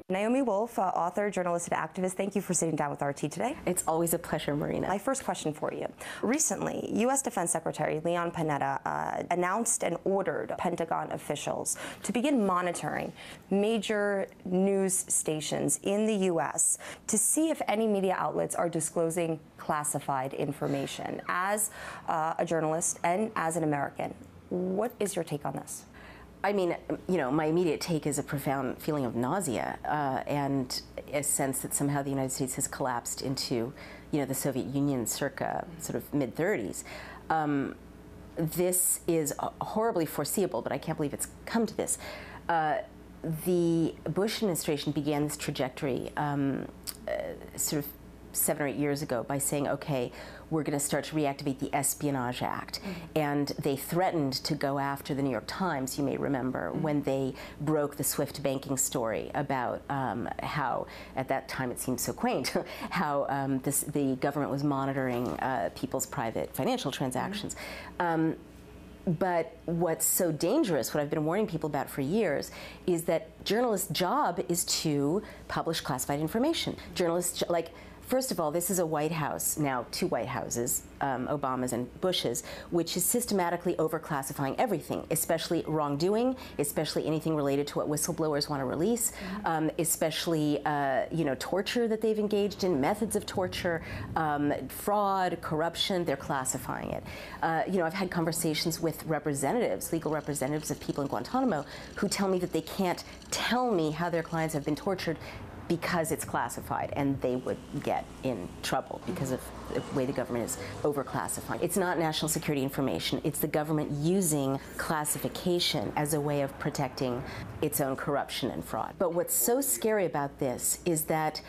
Naomi Wolf, author, journalist, and activist, thank you for sitting down with RT today. It's always a pleasure, Marina. My first question for you. Recently, U.S. Defense Secretary Leon Panetta announced and ordered Pentagon officials to begin monitoring major news stations in the U.S. to see if any media outlets are disclosing classified information. As a journalist and as an American, what is your take on this? I mean, you know, my immediate take is a profound feeling of nausea and a sense that somehow the United States has collapsed into, you know, the Soviet Union circa sort of mid-30s. This is horribly foreseeable, but I can't believe it's come to this. The Bush administration began this trajectory sort of 7 or 8 years ago by saying, okay, we're going to start to reactivate the Espionage Act. And they threatened to go after the New York Times, you may remember, when they broke the SWIFT banking story about how, at that time it seemed so quaint, how the government was monitoring people's private financial transactions. But what's so dangerous, what I've been warning people about for years, is that journalists' job is to publish classified information. Journalists, like, first of all, this is a White House, now 2 White Houses, Obama's and Bush's, which is systematically overclassifying everything, especially wrongdoing, especially anything related to what whistleblowers want to release, especially you know, torture that they've engaged in, methods of torture, fraud, corruption. They're classifying it. You know, I've had conversations with representatives, legal representatives of people in Guantanamo, who tell me that they can't tell me how their clients have been tortured because it's classified, and they would get in trouble because of the way the government is overclassifying. It's not national security information. It's the government using classification as a way of protecting its own corruption and fraud. But what's so scary about this is that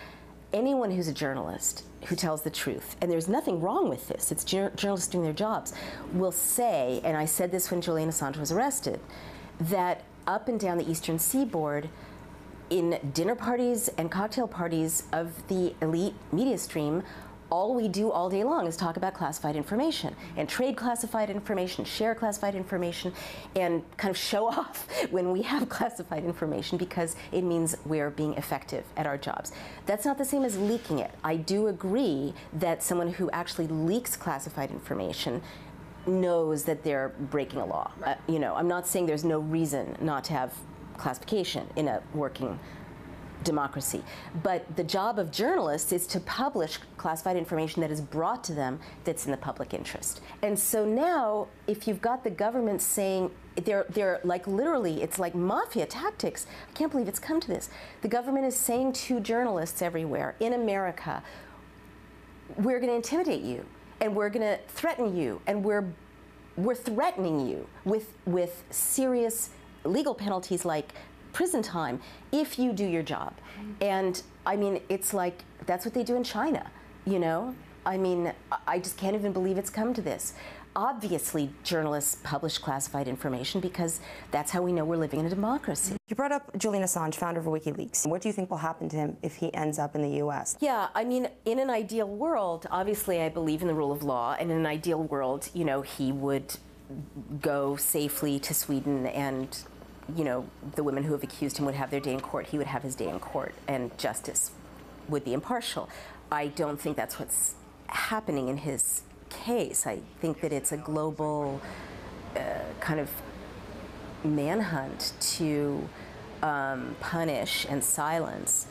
anyone who's a journalist who tells the truth, and there's nothing wrong with this, it's journalists doing their jobs, will say, and I said this when Julian Assange was arrested, that up and down the Eastern Seaboard, in dinner parties and cocktail parties of the elite media stream, all we do all day long is talk about classified information and trade classified information, share classified information, and kind of show off when we have classified information because it means we're being effective at our jobs. That's not the same as leaking it. I do agree that someone who actually leaks classified information knows that they're breaking a law. You know, I'm not saying there's no reason not to have classification in a working democracy. But the job of journalists is to publish classified information that is brought to them that's in the public interest. And so now, if you've got the government saying, they're like literally, it's like mafia tactics. I can't believe it's come to this. The government is saying to journalists everywhere in America, we're going to intimidate you, and we're going to threaten you, and we're threatening you with serious legal penalties like prison time if you do your job. And I mean, it's like, that's what they do in China, you know? I mean, I just can't even believe it's come to this. Obviously, journalists publish classified information because that's how we know we're living in a democracy. You brought up Julian Assange, founder of WikiLeaks. What do you think will happen to him if he ends up in the U.S.? Yeah, I mean, in an ideal world, obviously I believe in the rule of law, and in an ideal world, you know, he would go safely to Sweden, and you know, the women who have accused him would have their day in court. He would have his day in court, and justice would be impartial. I don't think that's what's happening in his case. I think that it's a global kind of manhunt to punish and silence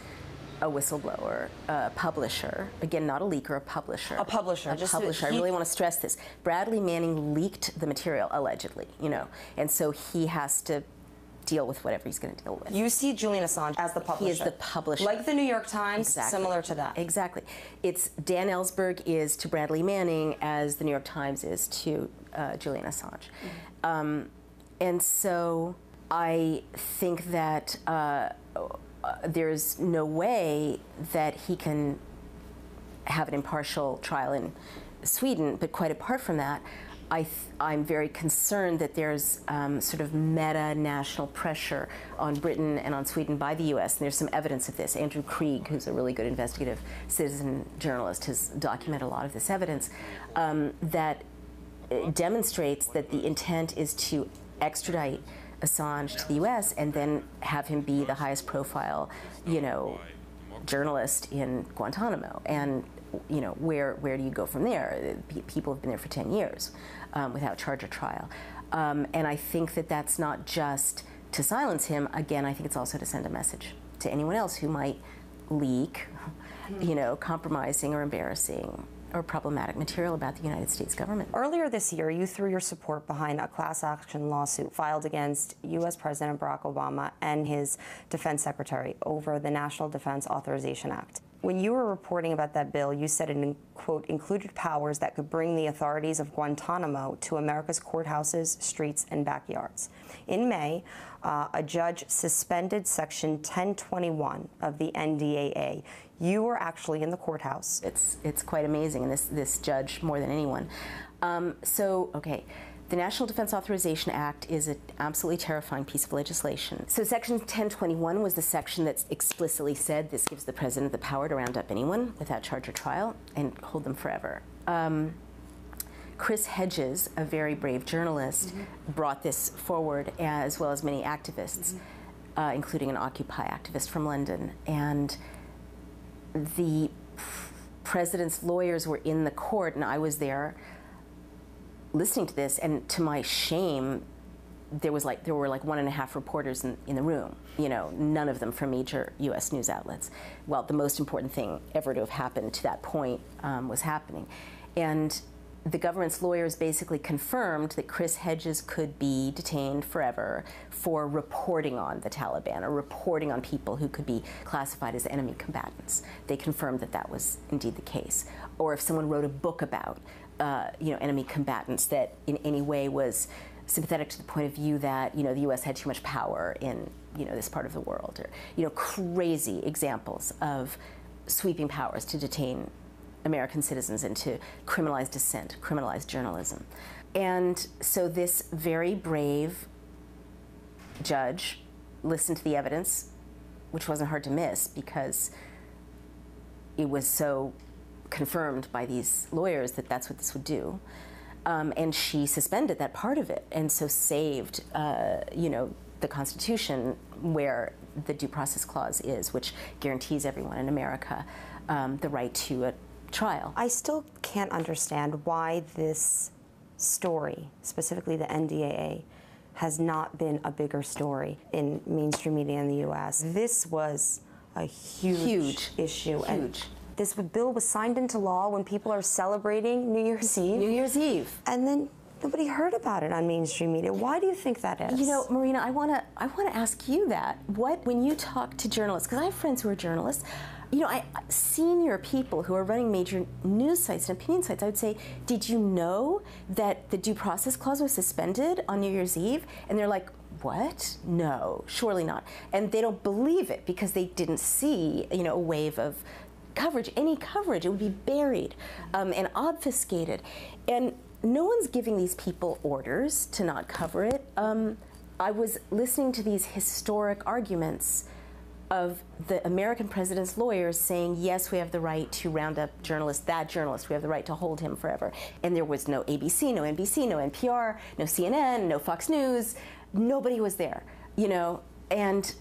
a whistleblower, a publisher, again, not a leaker, a publisher. A publisher. I really want to stress this. Bradley Manning leaked the material, allegedly, you know, and so he has to deal with whatever he's going to deal with. You see Julian Assange as the publisher. He is the publisher. Like the New York Times, exactly. Similar to that. Exactly. It's Dan Ellsberg is to Bradley Manning as the New York Times is to Julian Assange. And so I think that there's no way that he can have an impartial trial in Sweden, but quite apart from that, I'm very concerned that there's sort of meta-national pressure on Britain and on Sweden by the U.S., and there's some evidence of this. Andrew Krieg, who's a really good investigative citizen journalist, has documented a lot of this evidence that demonstrates that the intent is to extradite Assange to the U.S. and then have him be the highest profile, journalist in Guantanamo. And, where do you go from there? People have been there for 10 years without charge or trial. And I think that that's not just to silence him. Again, I think it's also to send a message to anyone else who might leak, compromising or embarrassing or problematic material about the United States government. Earlier this year, you threw your support behind a class action lawsuit filed against U.S. President Barack Obama and his defense secretary over the National Defense Authorization Act. When you were reporting about that bill, you said it, quote, included powers that could bring the authorities of Guantanamo to America's courthouses, streets, and backyards. In May, a judge suspended Section 1021 of the NDAA. You were actually in the courthouse. It's quite amazing, and this judge more than anyone. The National Defense Authorization Act is an absolutely terrifying piece of legislation. So Section 1021 was the section that explicitly said this gives the president the power to round up anyone without charge or trial and hold them forever. Chris Hedges, a very brave journalist, brought this forward, as well as many activists, including an Occupy activist from London. And the president's lawyers were in the court, and I was there listening to this, and to my shame, there were like 1.5 reporters in the room, none of them from major U.S. news outlets. Well, the most important thing ever to have happened to that point was happening. And the government's lawyers basically confirmed that Chris Hedges could be detained forever for reporting on the Taliban or reporting on people who could be classified as enemy combatants. They confirmed that that was indeed the case. Or if someone wrote a book about enemy combatants that in any way was sympathetic to the point of view that, the U.S. had too much power in, this part of the world, or, crazy examples of sweeping powers to detain American citizens and to criminalize dissent, criminalize journalism. And so this very brave judge listened to the evidence, which wasn't hard to miss because it was so confirmed by these lawyers that that's what this would do. And she suspended that part of it and so saved, the Constitution where the Due Process Clause is, which guarantees everyone in America the right to a trial. I still can't understand why this story, specifically the NDAA, has not been a bigger story in mainstream media in the U.S. This was a huge issue. Huge. This bill was signed into law when people are celebrating New Year's Eve. New Year's Eve. And then nobody heard about it on mainstream media. Why do you think that is? Marina, I want to ask you that. When you talk to journalists, because I have friends who are journalists, senior people who are running major news sites and opinion sites, I would say, did you know that the Due Process Clause was suspended on New Year's Eve? And they're like, what? No, surely not. And they don't believe it because they didn't see, a wave of coverage, any coverage. It would be buried and obfuscated. And no one's giving these people orders to not cover it. I was listening to these historic arguments of the American president's lawyers saying, yes, we have the right to round up journalists, that journalist, we have the right to hold him forever. And there was no ABC, no NBC, no NPR, no CNN, no Fox News. Nobody was there, And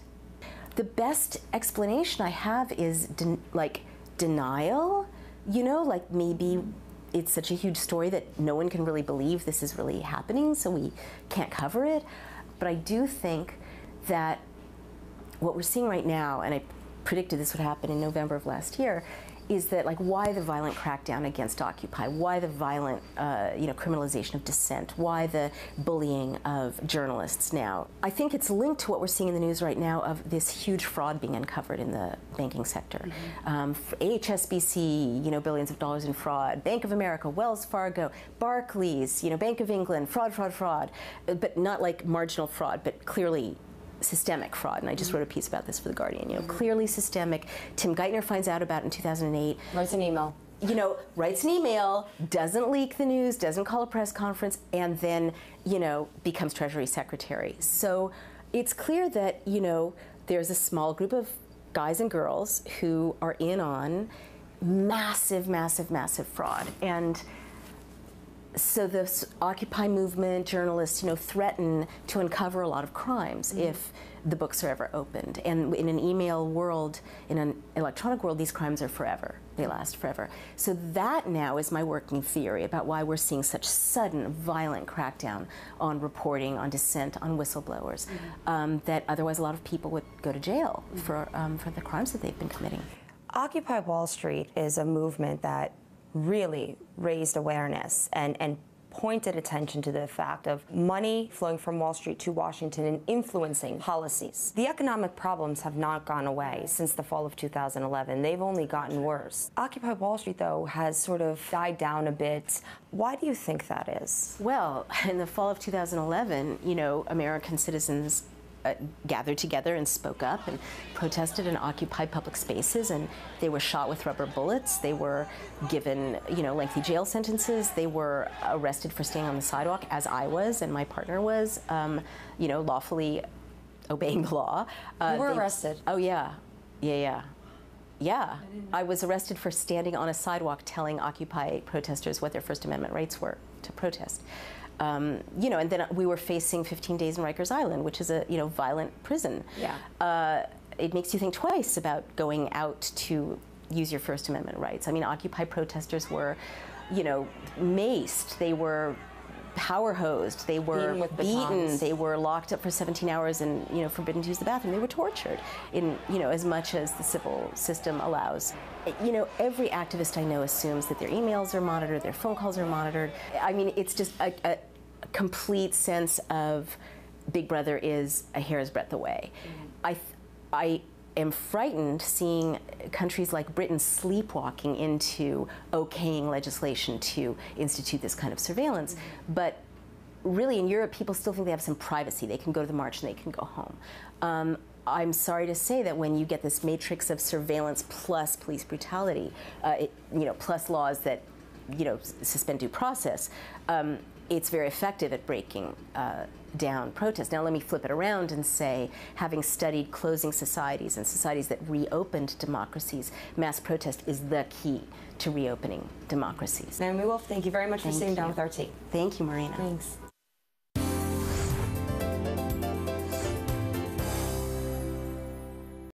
the best explanation I have is denial, maybe it's such a huge story that no one can really believe this is really happening, so we can't cover it. But I do think that what we're seeing right now, and I predicted this would happen in November of last year, is that why the violent crackdown against Occupy, why the violent criminalization of dissent, why the bullying of journalists now. I think it's linked to what we're seeing in the news right now of this huge fraud being uncovered in the banking sector. HSBC, billions of dollars in fraud, Bank of America, Wells Fargo, Barclays, Bank of England, fraud, but not like marginal fraud, but clearly systemic fraud, and I just wrote a piece about this for The Guardian, clearly systemic. Tim Geithner finds out about it in 2008. Writes an email. Writes an email, doesn't leak the news, doesn't call a press conference, and then, becomes Treasury Secretary. So it's clear that, there's a small group of guys and girls who are in on massive fraud. And So the Occupy movement, journalists, threaten to uncover a lot of crimes if the books are ever opened. And in an email world, in an electronic world, these crimes are forever. They last forever. So that now is my working theory about why we're seeing such sudden, violent crackdown on reporting, on dissent, on whistleblowers, that otherwise a lot of people would go to jail for the crimes that they've been committing. Occupy Wall Street is a movement that really raised awareness and pointed attention to the fact of money flowing from Wall Street to Washington and influencing policies. The economic problems have not gone away since the fall of 2011. They've only gotten worse. Occupy Wall Street, though, has sort of died down a bit. Why do you think that is? Well, in the fall of 2011, American citizens gathered together and spoke up and protested and occupied public spaces, and they were shot with rubber bullets. They were given, lengthy jail sentences. They were arrested for staying on the sidewalk, as I was and my partner was, lawfully obeying the law. You were arrested? Oh, yeah. Yeah. I was arrested for standing on a sidewalk telling Occupy protesters what their First Amendment rights were to protest. And then we were facing 15 days in Rikers Island, which is a violent prison. Yeah. It makes you think twice about going out to use your First Amendment rights. I mean, Occupy protesters were, maced. They were power hosed. They were beaten. They were locked up for 17 hours and forbidden to use the bathroom. They were tortured in as much as the civil system allows. Every activist I know assumes that their emails are monitored, their phone calls are monitored. I mean, it's just a complete sense of Big Brother is a hair's breadth away. I am frightened seeing countries like Britain sleepwalking into okaying legislation to institute this kind of surveillance. But really in Europe, people still think they have some privacy. They can go to the march and they can go home. I'm sorry to say that when you get this matrix of surveillance plus police brutality, plus laws that suspend due process, it's very effective at breaking down protest. Now let me flip it around and say, having studied closing societies and societies that reopened democracies, mass protest is the key to reopening democracies. Naomi Wolf, thank you very much for sitting down with our team. Thank you, Marina. Thanks.